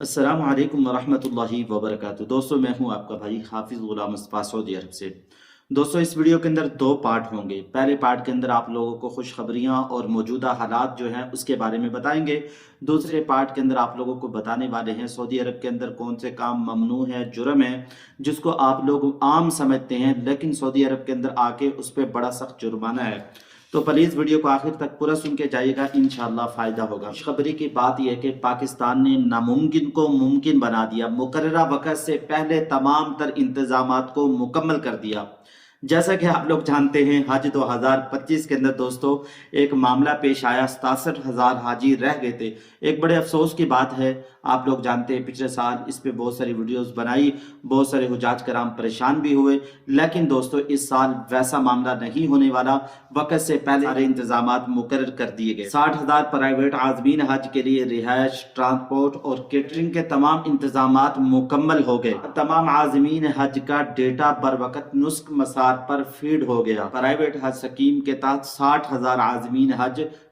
अस्सलाम वालेकुम वरहमतुल्लाहि वबरकातुहू। दोस्तों, मैं हूं आपका भाई हाफिज़ गुलाम मुस्तफ़ा सऊदी अरब से। दोस्तों, इस वीडियो के अंदर दो पार्ट होंगे। पहले पार्ट के अंदर आप लोगों को खुशखबरियां और मौजूदा हालात जो हैं उसके बारे में बताएंगे। दूसरे पार्ट के अंदर आप लोगों को बताने वाले हैं सऊदी अरब के अंदर कौन से काम ममनू है, जुर्म है, जिसको आप लोग आम समझते हैं, लेकिन सऊदी अरब के अंदर आके उस पर बड़ा सख्त जुर्माना है। तो प्लीज़ वीडियो को आखिर तक पूरा सुन के जाइएगा, इंशाल्लाह फ़ायदा होगा। खुशखबरी की बात यह है कि पाकिस्तान ने नामुमकिन को मुमकिन बना दिया। मुकर्ररा वक़्त से पहले तमाम तर इंतज़ामात को मुकम्मल कर दिया। जैसा कि आप लोग जानते हैं, हज 2025 के अंदर दोस्तों एक मामला पेश आया, 67,000 हाजी रह गए थे। एक बड़े अफसोस की बात है। आप लोग जानते हैं पिछले साल इस पे बहुत सारी वीडियोस बनाई, बहुत सारे हुजाज कराम परेशान भी हुए, लेकिन दोस्तों इस साल वैसा मामला नहीं होने वाला। वक्त से पहले सारे इंतजामात मुकर्रर कर दिए गए। 60,000 प्राइवेट आज़मीन हज के लिए रिहायश, ट्रांसपोर्ट और केटरिंग के तमाम इंतजामात मुकम्मल हो गए। तमाम आज़मीन हज का डेटा बर वक्त नुस्ख मसार पर फीड हो गया। प्राइवेट हज स्कीम के तहत 60,000 आज़मीन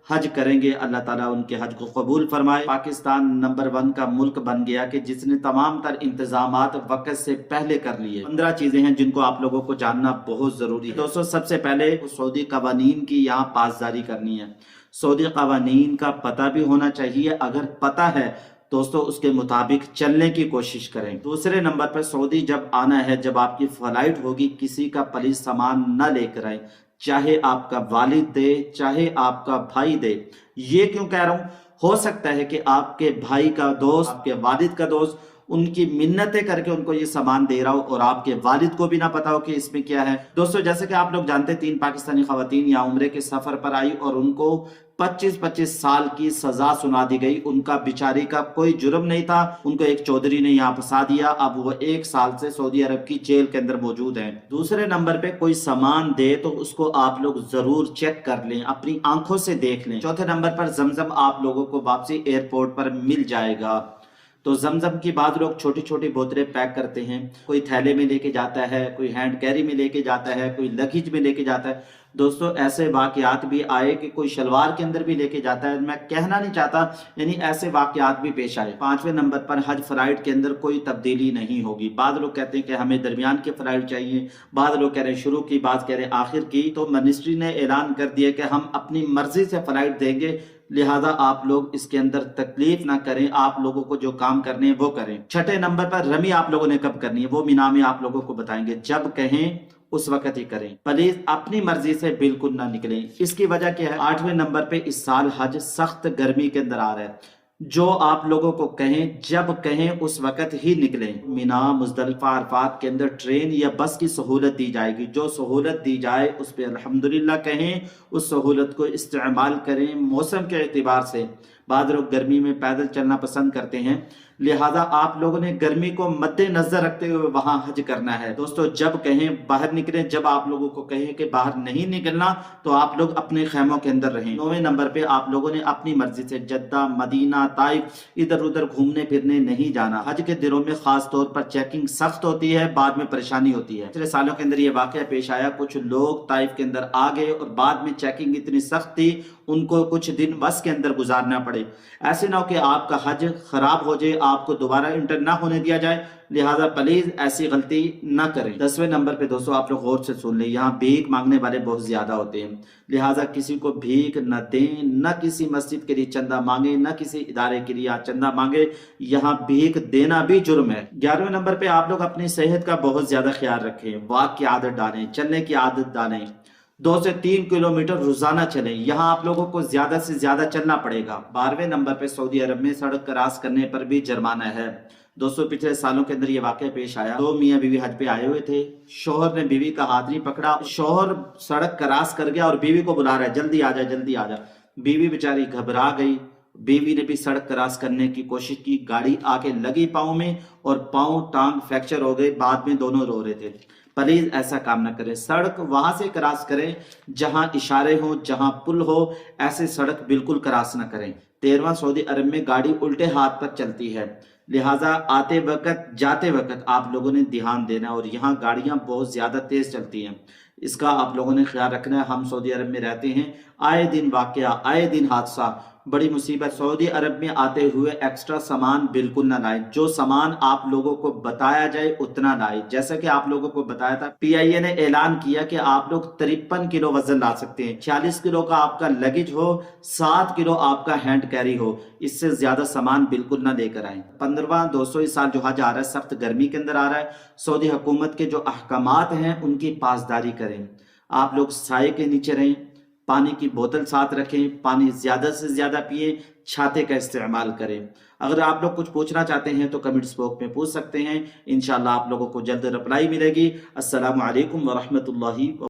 हज करेंगे। अल्लाह ताला उनके हज को कबूल फरमाए। पाकिस्तान नंबर 1 का मुल्क बन गया कि जिसने तमाम तर इंतजामात वक्त से पहले कर लिए। 15 चीजें हैं जिनको आप लोगों को जानना बहुत जरूरी है। दोस्तों, सबसे पहले सऊदी कवानीन की यहाँ पासदारी करनी है। सऊदी कवानीन का पता भी होना चाहिए। अगर पता है दोस्तों, उसके मुताबिक चलने की कोशिश करें। दूसरे नंबर पर सऊदी जब आना है, जब आपकी फ्लाइट होगी, किसी का पलीस सामान न लेकर आए, चाहे आपका वालिद दे, चाहे आपका भाई दे। ये क्यों कह रहा हूं? हो सकता है कि आपके भाई का दोस्त, आपके वालिद का दोस्त उनकी मिन्नतें करके उनको ये सामान दे रहा हो और आपके वालिद को भी ना पता हो कि इसमें क्या है। दोस्तों, जैसे कि आप लोग जानते हैं, 3 पाकिस्तानी खवातीन यहाँ उम्रे के सफर पर आई और उनको 25-25 साल की सजा सुना दी गई। उनका बिचारी का कोई जुर्म नहीं था, उनको एक चौधरी ने यहाँ फंसा दिया। अब वो 1 साल से सऊदी अरब की जेल के अंदर मौजूद हैं। दूसरे नंबर पे कोई सामान दे तो उसको आप लोग जरूर चेक कर लें, अपनी आंखों से देख लें। चौथे नंबर पर जमजम आप लोगों को वापसी एयरपोर्ट पर मिल जाएगा। तो जमजम की बात, लोग छोटी छोटी बोतलें पैक करते हैं, कोई थैले में लेके जाता है, कोई हैंड कैरी में लेके जाता है, कोई लगेज में लेके जाता है। दोस्तों, ऐसे वाकयात भी आए कि कोई शलवार के अंदर भी लेके जाता है। मैं कहना नहीं चाहता, यानी ऐसे वाकयात भी पेश आए। 5वें नंबर पर हज फ्लाइट के अंदर कोई तब्दीली नहीं होगी। बाद लोग कहते हैं कि हमें दरमियान की फ्लाइट चाहिए, बाद लोग कह रहे हैं शुरू की, बात कह रहे हैं आखिर की। तो मिनिस्ट्री ने ऐलान कर दिया कि हम अपनी मर्जी से फ्लाइट देंगे, लिहाजा आप लोग इसके अंदर तकलीफ ना करें। आप लोगों को जो काम करने हैं वो करें। छठे नंबर पर रमी आप लोगों ने कब करनी है वो मीना में आप लोगों को बताएंगे। जब कहें उस वक्त ही करें। प्लीज अपनी मर्जी से बिल्कुल ना निकलें। इसकी वजह क्या है? 8वें नंबर पे इस साल हज सख्त गर्मी के अंदर आ रहा है। जो आप लोगों को कहें, जब कहें उस वक्त ही निकलें। मीना, मुजदलिफा, अरफात के अंदर ट्रेन या बस की सहूलत दी जाएगी। जो सहूलत दी जाए उस पर अल्हम्दुलिल्लाह कहें, उस सहूलत को इस्तेमाल करें। मौसम के एतबार से बाद लोग गर्मी में पैदल चलना पसंद करते हैं, लिहाजा आप लोगों ने गर्मी को मद्देनजर रखते हुए वहां हज करना है। दोस्तों, जब कहें बाहर निकलें, जब आप लोगों को कहें कि बाहर नहीं निकलना तो आप लोग अपने खैमों के अंदर रहें। 9वें नंबर पे आप लोगों ने अपनी मर्जी से जद्दा, मदीना, ताइफ इधर उधर घूमने फिरने नहीं जाना। हज के दिनों में खास तौर पर चेकिंग सख्त होती है, बाद में परेशानी होती है। पिछले सालों के अंदर ये वाकया पेश आया, कुछ लोग ताइफ के अंदर आ गए और बाद में चेकिंग इतनी सख्त थी, उनको कुछ दिन बस के अंदर गुजारना पड़े। ऐसे ना हो कि आपका हज खराब हो जाए, आपको दोबारा इंटर ना होने दिया जाए, लिहाजा प्लीज ऐसी गलती ना करें। 10वें नंबर पे दोस्तों आप लोग गौर से सुन लें, यहाँ भीख मांगने वाले बहुत ज्यादा होते हैं, लिहाजा किसी को भीख न दें, न किसी मस्जिद के लिए चंदा मांगे, न किसी इदारे के लिए चंदा मांगे। यहाँ भीख देना भी जुर्म है। 11वें नंबर पे आप लोग अपनी सेहत का बहुत ज्यादा ख्याल रखें। वॉक की आदत डालें, चलने की आदत डालें। 2 से 3 किलोमीटर रोजाना चलें। यहाँ आप लोगों को ज्यादा से ज्यादा चलना पड़ेगा। 12वें नंबर पे सऊदी अरब में सड़क क्रॉस करने पर भी जुर्माना है। दोस्तों, पिछले सालों के अंदर ये वाकया पेश आया। 2 मियाँ बीवी हज पे आए हुए थे। शोहर ने बीवी का हाथ नहीं पकड़ा, शोहर सड़क क्रॉस कर गया और बीवी को बुला रहा है, जल्दी आ जा, जल्दी आ जा। बीवी बेचारी घबरा गई। बीवी ने भी सड़क क्रॉस करने की कोशिश की, गाड़ी आके लगी पाँव में और पाँव टांग फ्रैक्चर हो गए। बाद में दोनों रो रहे थे। प्लीज ऐसा काम ना करें। सड़क वहां से क्रॉस करें जहां इशारे हो, जहां पुल हो। ऐसे सड़क बिल्कुल क्रॉस ना करें। 13वां, सऊदी अरब में गाड़ी उल्टे हाथ पर चलती है, लिहाजा आते वक्त जाते वक्त आप लोगों ने ध्यान देना। और यहाँ गाड़ियां बहुत ज्यादा तेज चलती हैं। اس کا آپ لوگوں نے خیال رکھنا ہے۔ ہم سعودی عرب میں رہتے ہیں، آئے دن واقعہ، آئے دن حادثہ، بڑی مصیبت۔ سعودی عرب میں آتے ہوئے ایکسٹرا سامان بالکل نہ لائیں، جو سامان آپ لوگوں کو بتایا جائے اتنا لائیں۔ جیسا کہ آپ لوگوں کو بتایا تھا، پی آئی اے نے اعلان کیا کہ آپ لوگ 53 کلو وزن لا سکتے ہیں، 46 کلو کا آپ کا لگیج ہو، 7 کلو آپ کا ہینڈ کیری ہو، اس سے زیادہ سامان بالکل نہ لے کر آئیں۔ 15واں 200 سال جو حج آ رہا ہے، سخت گرمی کے اندر آ رہا ہے، سعودی حکومت کے جو احکامات ہیں ان کی پاسداری کریں۔ آپ لوگ سائے کے نیچے رہیں، پانی کی بوتل ساتھ رکھیں، پانی زیادہ سے زیادہ پئیں، چھاتے کا استعمال کریں۔ اگر آپ لوگ کچھ پوچھنا چاہتے ہیں تو کمنٹس باکس میں پوچھ سکتے ہیں، انشاءاللہ آپ لوگوں کو جلد رپلائی ملے گی۔ السلام علیکم ورحمۃ اللہ